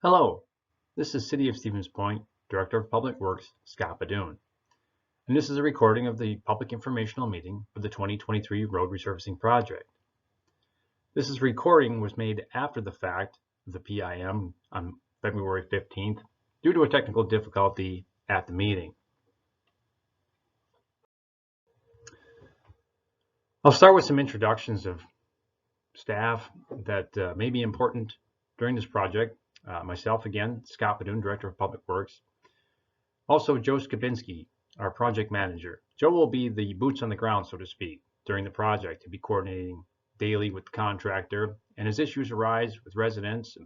Hello, this is City of Stevens Point, Director of Public Works, Scott Badoon, and this is a recording of the public informational meeting for the 2023 road resurfacing project. This recording was made after the fact of the PIM on February 15th due to a technical difficulty at the meeting. I'll start with some introductions of staff that may be important during this project. Myself again, Scott Badoon, Director of Public Works. Also, Joe Skabinski, our project manager. Joe will be the boots on the ground, so to speak, during the project to be coordinating daily with the contractor. And as issues arise with residents,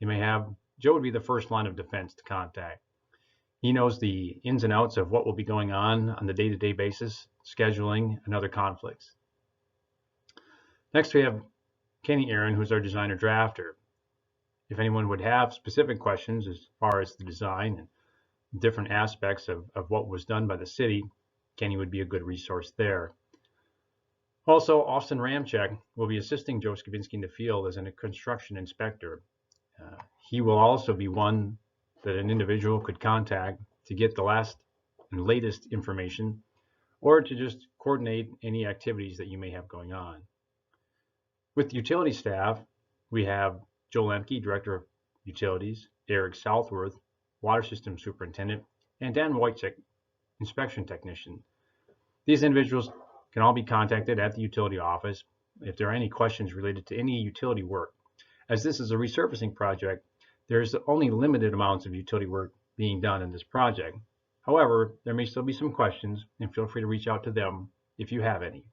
Joe would be the first line of defense to contact. He knows the ins and outs of what will be going on the day-to-day basis, scheduling, and other conflicts. Next, we have Kenny Aaron, who's our designer drafter. If anyone would have specific questions as far as the design and different aspects of what was done by the city, Kenny would be a good resource there. Also, Austin Ramchek will be assisting Joe Skabinski in the field as a construction inspector. He will also be one that an individual could contact to get the last and latest information or to just coordinate any activities that you may have going on. With utility staff, we have Joe Lemke, Director of Utilities, Eric Southworth, Water System Superintendent, and Dan Wojcik, Inspection Technician. These individuals can all be contacted at the utility office if there are any questions related to any utility work. As this is a resurfacing project, there's only limited amounts of utility work being done in this project. However, there may still be some questions, and feel free to reach out to them if you have any.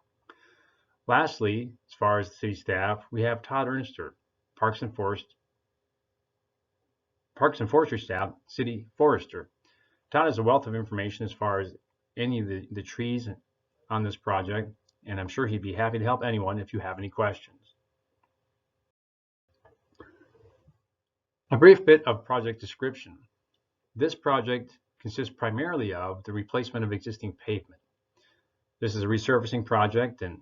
Lastly, as far as the city staff, we have Todd Ernster, Parks and Forestry staff, City Forester. Todd has a wealth of information as far as any of the trees on this project, and I'm sure he'd be happy to help anyone if you have any questions. A brief bit of project description. This project consists primarily of the replacement of existing pavement. This is a resurfacing project, and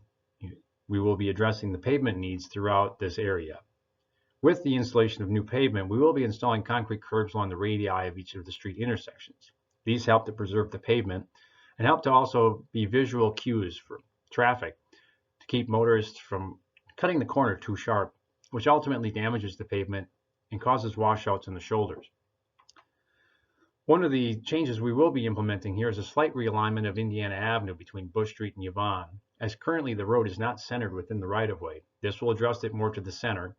we will be addressing the pavement needs throughout this area. With the installation of new pavement, we will be installing concrete curbs along the radii of each of the street intersections. These help to preserve the pavement and help to also be visual cues for traffic to keep motorists from cutting the corner too sharp, which ultimately damages the pavement and causes washouts in the shoulders. One of the changes we will be implementing here is a slight realignment of Indiana Avenue between Bush Street and Yvonne, as currently the road is not centered within the right-of-way. This will adjust it more to the center.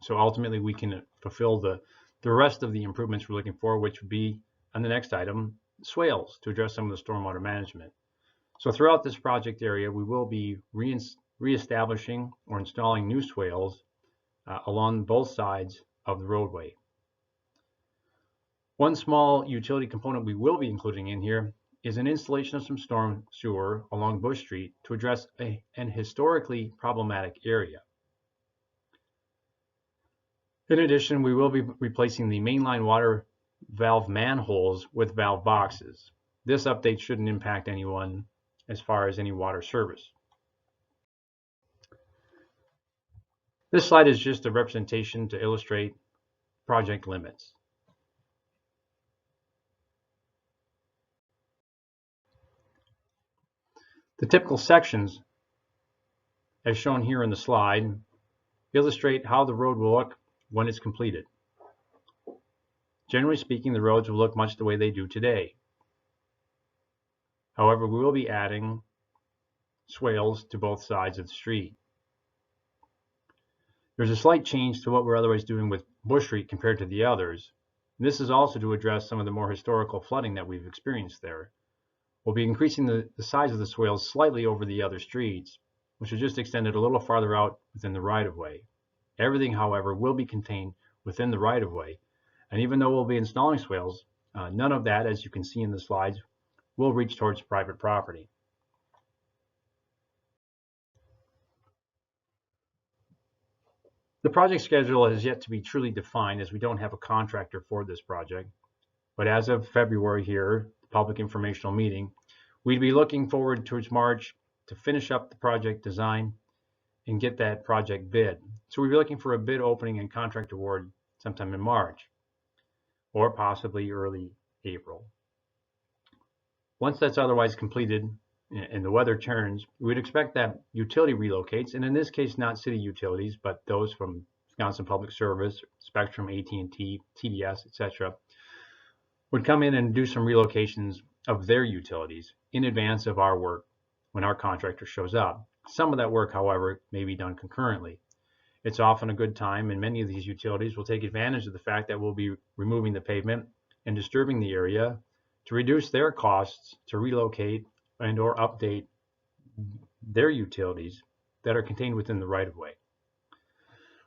So ultimately we can fulfill the rest of the improvements we're looking for, which would be on the next item, swales to address some of the stormwater management. So throughout this project area, we will be reestablishing or installing new swales along both sides of the roadway. One small utility component we will be including in here is an installation of some storm sewer along Bush Street to address an historically problematic area. In addition, we will be replacing the mainline water valve manholes with valve boxes. This update shouldn't impact anyone as far as any water service. This slide is just a representation to illustrate project limits. The typical sections, as shown here in the slide, illustrate how the road will look when it's completed. Generally speaking, the roads will look much the way they do today. However, we will be adding swales to both sides of the street. There's a slight change to what we're otherwise doing with Bush Street compared to the others. This is also to address some of the more historical flooding that we've experienced there. We'll be increasing the size of the swales slightly over the other streets, which are just extended a little farther out within the right-of-way. Everything, however, will be contained within the right-of-way, and even though we'll be installing swales, none of that, as you can see in the slides, will reach towards private property. The project schedule is yet to be truly defined as we don't have a contractor for this project, but as of February here, the public informational meeting, we'd be looking forward towards March to finish up the project design and get that project bid. So we'll be looking for a bid opening and contract award sometime in March or possibly early April. Once that's otherwise completed and the weather turns, we would expect that utility relocates, and in this case, not city utilities, but those from Wisconsin Public Service, Spectrum, AT&T, TDS, etc., would come in and do some relocations of their utilities in advance of our work when our contractor shows up. Some of that work, however, may be done concurrently. It's often a good time, and many of these utilities will take advantage of the fact that we'll be removing the pavement and disturbing the area to reduce their costs to relocate and or update their utilities that are contained within the right-of-way.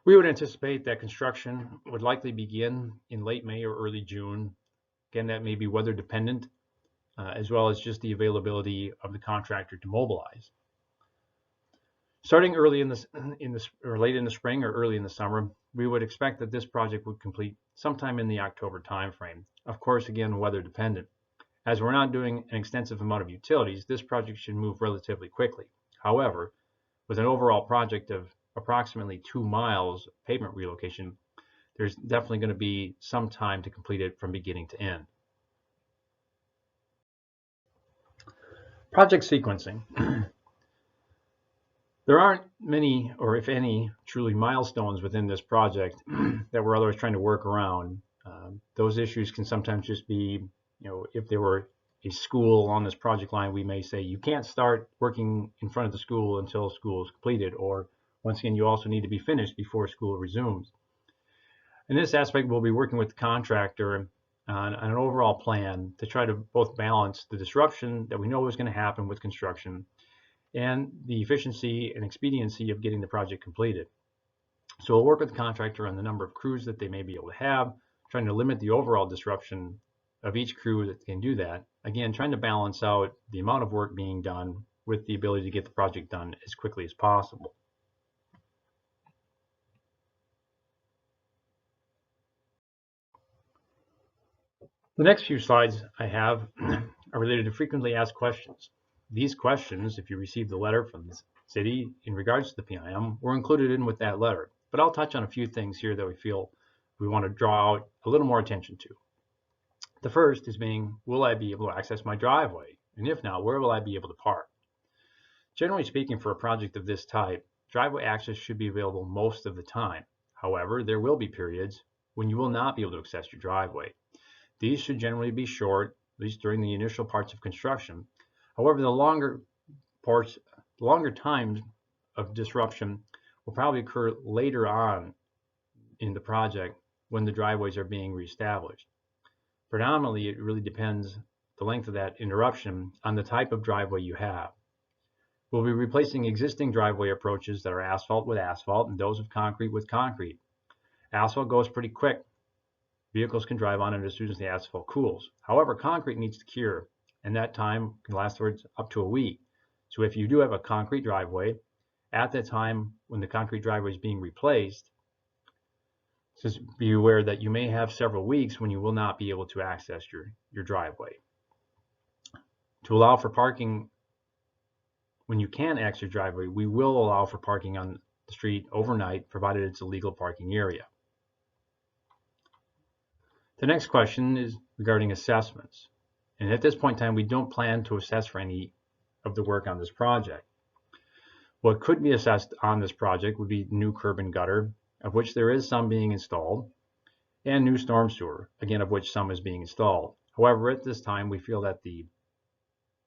We would anticipate that construction would likely begin in late May or early June. Again, that may be weather dependent, as well as just the availability of the contractor to mobilize. Starting early or late in the spring or early in the summer, we would expect that this project would complete sometime in the October timeframe. Of course, again, weather dependent. As we're not doing an extensive amount of utilities, this project should move relatively quickly. However, with an overall project of approximately 2 miles pavement relocation, there's definitely going to be some time to complete it from beginning to end. Project sequencing. There aren't many, or if any, truly milestones within this project that we're otherwise trying to work around. Those issues can sometimes just be, if there were a school on this project line, we may say you can't start working in front of the school until school is completed, or once again, you also need to be finished before school resumes. In this aspect, we'll be working with the contractor on an overall plan to try to both balance the disruption that we know is going to happen with construction and the efficiency and expediency of getting the project completed. So we'll work with the contractor on the number of crews that they may be able to have, trying to limit the overall disruption of each crew that can do that. Again, trying to balance out the amount of work being done with the ability to get the project done as quickly as possible. The next few slides I have are related to frequently asked questions. These questions, if you received the letter from the city in regards to the PIM, were included in with that letter. But I'll touch on a few things here that we feel we want to draw out a little more attention to. The first is being, will I be able to access my driveway? And if not, where will I be able to park? Generally speaking, for a project of this type, driveway access should be available most of the time. However, there will be periods when you will not be able to access your driveway. These should generally be short, at least during the initial parts of construction. However, the longer times of disruption will probably occur later on in the project when the driveways are being reestablished. Predominantly, it really depends the length of that interruption on the type of driveway you have. We'll be replacing existing driveway approaches that are asphalt with asphalt and those of concrete with concrete. Asphalt goes pretty quick. Vehicles can drive on it as soon as the asphalt cools. However, concrete needs to cure, and that time can last up to a week. So if you do have a concrete driveway, at that time when the concrete driveway is being replaced, just be aware that you may have several weeks when you will not be able to access your driveway. To allow for parking when you can access your driveway, we will allow for parking on the street overnight, provided it's a legal parking area. The next question is regarding assessments. And at this point in time, we don't plan to assess for any of the work on this project. What could be assessed on this project would be new curb and gutter, of which there is some being installed, and new storm sewer, again, of which some is being installed. However, at this time, we feel that the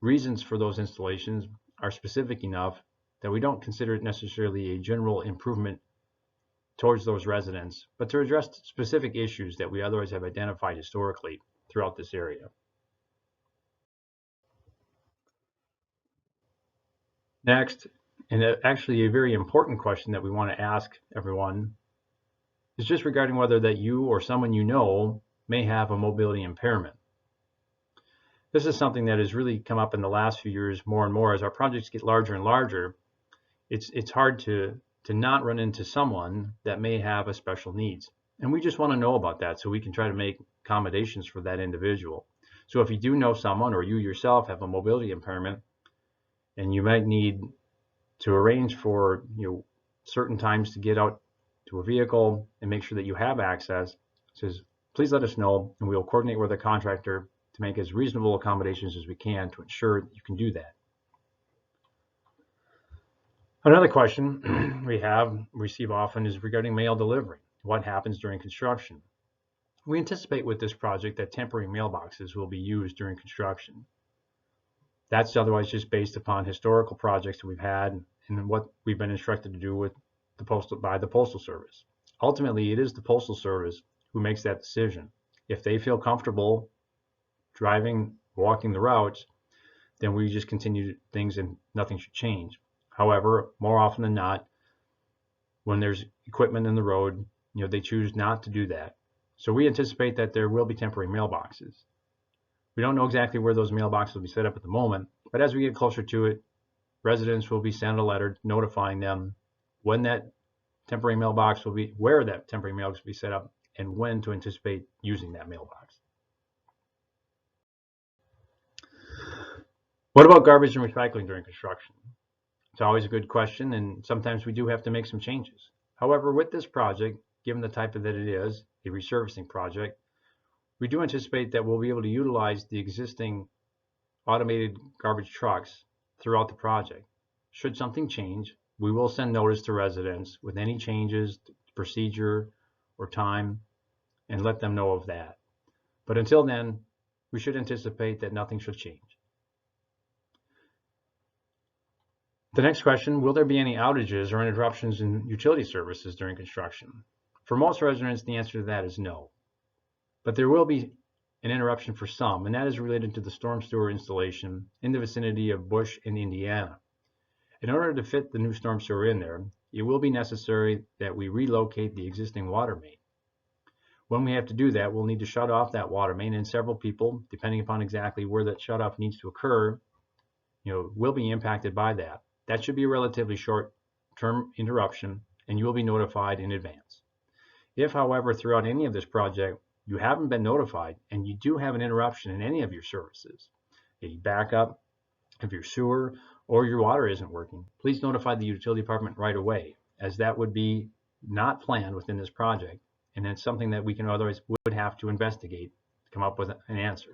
reasons for those installations are specific enough that we don't consider it necessarily a general improvement towards those residents, but to address specific issues that we otherwise have identified historically throughout this area. Next, and actually a very important question that we want to ask everyone, is just regarding whether that you or someone you know may have a mobility impairment. This is something that has really come up in the last few years more and more as our projects get larger and larger. It's hard to not run into someone that may have a special needs. And we just want to know about that so we can try to make accommodations for that individual. So if you do know someone or you yourself have a mobility impairment and you might need to arrange for certain times to get out to a vehicle and make sure that you have access. It says, please let us know and we'll coordinate with the contractor to make as reasonable accommodations as we can to ensure that you can do that. Another question we receive often is regarding mail delivery. What happens during construction? We anticipate with this project that temporary mailboxes will be used during construction. That's otherwise just based upon historical projects that we've had and what we've been instructed to do with by the Postal Service. Ultimately, it is the Postal Service who makes that decision. If they feel comfortable walking the routes, then we just continue things and nothing should change. However, more often than not, when there's equipment in the road, they choose not to do that. So we anticipate that there will be temporary mailboxes. We don't know exactly where those mailboxes will be set up at the moment, but as we get closer to it, residents will be sent a letter notifying them when that temporary mailbox will be, where that temporary mailbox will be set up, and when to anticipate using that mailbox. What about garbage and recycling during construction? It's always a good question, and sometimes we do have to make some changes. However, with this project, given the type that it is, a resurfacing project, we do anticipate that we'll be able to utilize the existing automated garbage trucks throughout the project. Should something change, we will send notice to residents with any changes to procedure or time and let them know of that. But until then, we should anticipate that nothing should change. The next question, will there be any outages or interruptions in utility services during construction? For most residents, the answer to that is no. But there will be an interruption for some, and that is related to the storm sewer installation in the vicinity of Bush in Indiana. In order to fit the new storm sewer in there, it will be necessary that we relocate the existing water main. When we have to do that, we'll need to shut off that water main, and several people, depending upon exactly where that shutoff needs to occur, will be impacted by that. That should be a relatively short-term interruption, and you will be notified in advance. If, however, throughout any of this project, you haven't been notified and you do have an interruption in any of your services, a backup of your sewer or your water isn't working, please notify the utility department right away, as that would be not planned within this project, and it's something that we can otherwise would have to investigate to come up with an answer.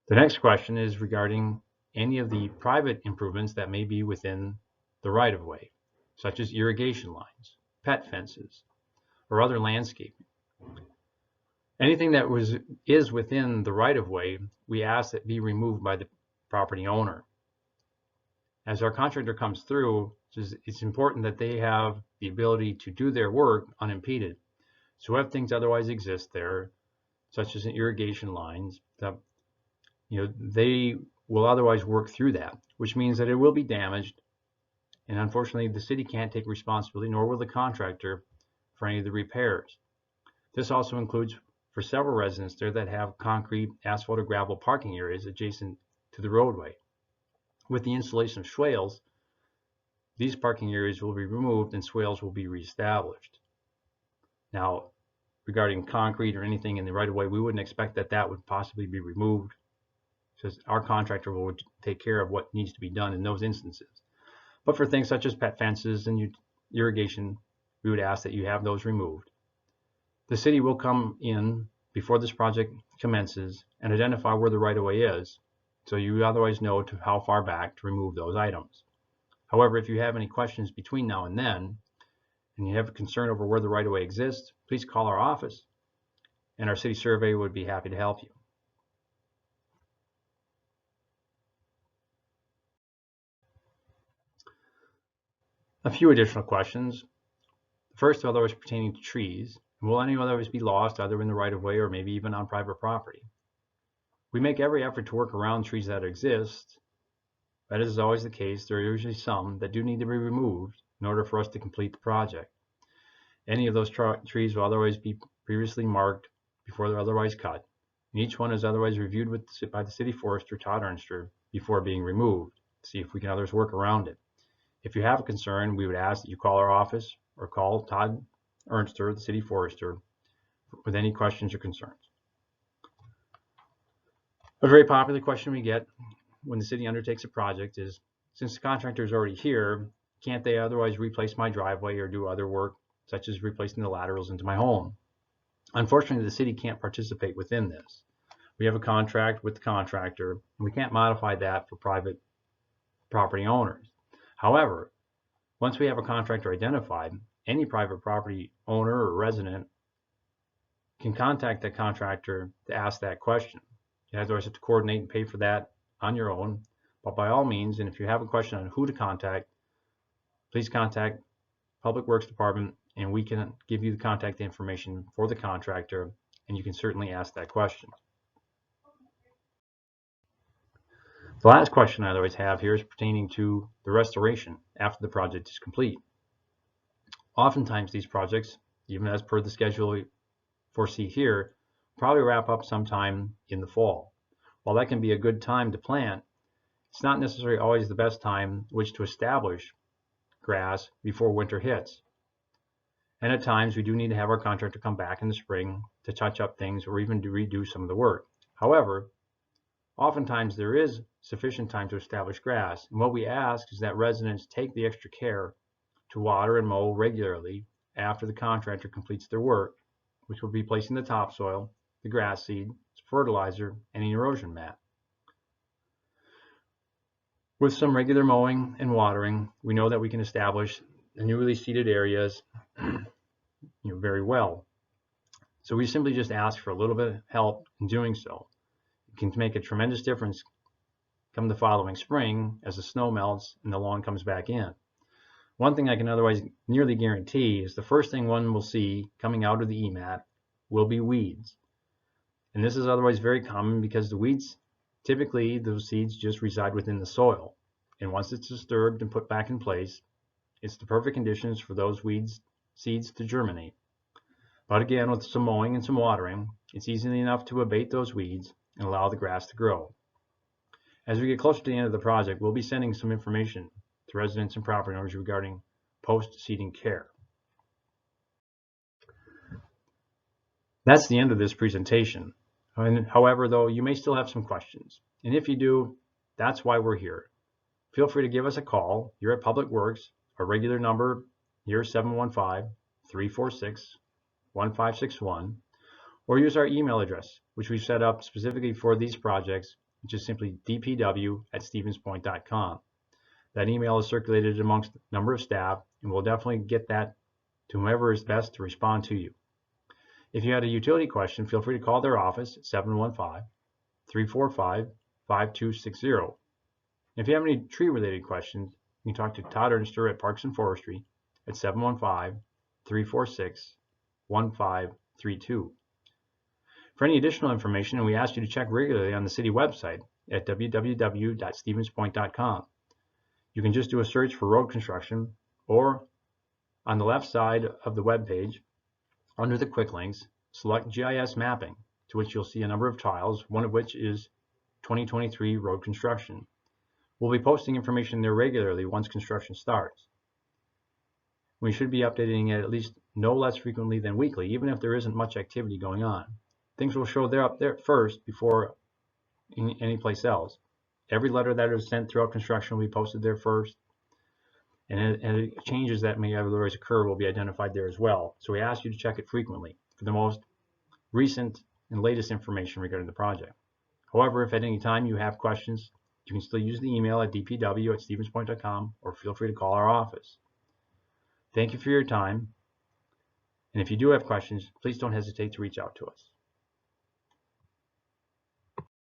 The next question is regarding any of the private improvements that may be within the right-of-way, such as irrigation lines, pet fences, or other landscaping. Anything that is within the right-of-way, we ask that be removed by the property owner. As our contractor comes through, it's important that they have the ability to do their work unimpeded. So if things otherwise exist there, such as irrigation lines, they will otherwise work through that, which means that it will be damaged. And unfortunately, the city can't take responsibility, nor will the contractor, for any of the repairs. This also includes for several residents there that have concrete, asphalt, or gravel parking areas adjacent to the roadway. With the installation of swales, these parking areas will be removed and swales will be reestablished. Now, regarding concrete or anything in the right-of-way, we wouldn't expect that would possibly be removed, because our contractor will take care of what needs to be done in those instances. But for things such as pet fences and irrigation, we would ask that you have those removed. The city will come in before this project commences and identify where the right-of-way is, so you otherwise know to how far back to remove those items. However, if you have any questions between now and then, and you have a concern over where the right-of-way exists, please call our office, and our city surveyor would be happy to help you. A few additional questions. First, others pertaining to trees. Will any others be lost either in the right-of-way or maybe even on private property? We make every effort to work around trees that exist. That is always the case. There are usually some that do need to be removed in order for us to complete the project. Any of those trees will otherwise be previously marked before they're otherwise cut, and each one is otherwise reviewed by the city forester, Todd Ernster, before being removed, to see if we can others work around it. If you have a concern, we would ask that you call our office or call Todd Ernster, the city forester, with any questions or concerns. A very popular question we get when the city undertakes a project is, since the contractor is already here, can't they otherwise replace my driveway or do other work, such as replacing the laterals into my home? Unfortunately, the city can't participate within this. We have a contract with the contractor, and we can't modify that for private property owners. However, once we have a contractor identified, any private property owner or resident can contact that contractor to ask that question. You otherwise have to coordinate and pay for that on your own, but by all means, and if you have a question on who to contact, please contact Public Works Department and we can give you the contact information for the contractor, and you can certainly ask that question. The last question I always have here is pertaining to the restoration after the project is complete. Oftentimes these projects, even as per the schedule we foresee here, probably wrap up sometime in the fall. While that can be a good time to plant, it's not necessarily always the best time which to establish grass before winter hits. And at times we do need to have our contractor come back in the spring to touch up things or even to redo some of the work. However, oftentimes there is sufficient time to establish grass, and what we ask is that residents take the extra care to water and mow regularly after the contractor completes their work, which will be placing the topsoil, the grass seed, fertilizer, and an erosion mat. With some regular mowing and watering, we know that we can establish the newly seeded areas very well. So we simply just ask for a little bit of help in doing so. It can make a tremendous difference come the following spring as the snow melts and the lawn comes back in. One thing I can otherwise nearly guarantee is the first thing one will see coming out of the EMAT will be weeds. And this is otherwise very common because the weeds, typically those seeds just reside within the soil. And once it's disturbed and put back in place, it's the perfect conditions for those seeds to germinate. But again, with some mowing and some watering, it's easy enough to abate those weeds and allow the grass to grow. As we get closer to the end of the project, we'll be sending some information to residents and property owners regarding post-seeding care. That's the end of this presentation. However, though, you may still have some questions. And if you do, that's why we're here. Feel free to give us a call. You're at Public Works. Our regular number here is 715-346-1561. Or use our email address, which we've set up specifically for these projects, which is simply dpw@stevenspoint.com. That email is circulated amongst a number of staff, and we'll definitely get that to whomever is best to respond to you. If you had a utility question, feel free to call their office at 715-345-5260. If you have any tree-related questions, you can talk to Todd Ernster at Parks and Forestry at 715-346-1532. For any additional information, we ask you to check regularly on the city website at www.stevenspoint.com. You can just do a search for road construction, or on the left side of the web page, under the quick links, select GIS mapping, to which you'll see a number of tiles, one of which is 2023 road construction. We'll be posting information there regularly once construction starts. We should be updating it at least no less frequently than weekly, even if there isn't much activity going on. Things will show up there first before any place else. Every letter that is sent throughout construction will be posted there first, and changes that may otherwise occur will be identified there as well. So we ask you to check it frequently for the most recent and latest information regarding the project. However, if at any time you have questions, you can still use the email at dpw@stevenspoint.com or feel free to call our office. Thank you for your time, and if you do have questions, please don't hesitate to reach out to us.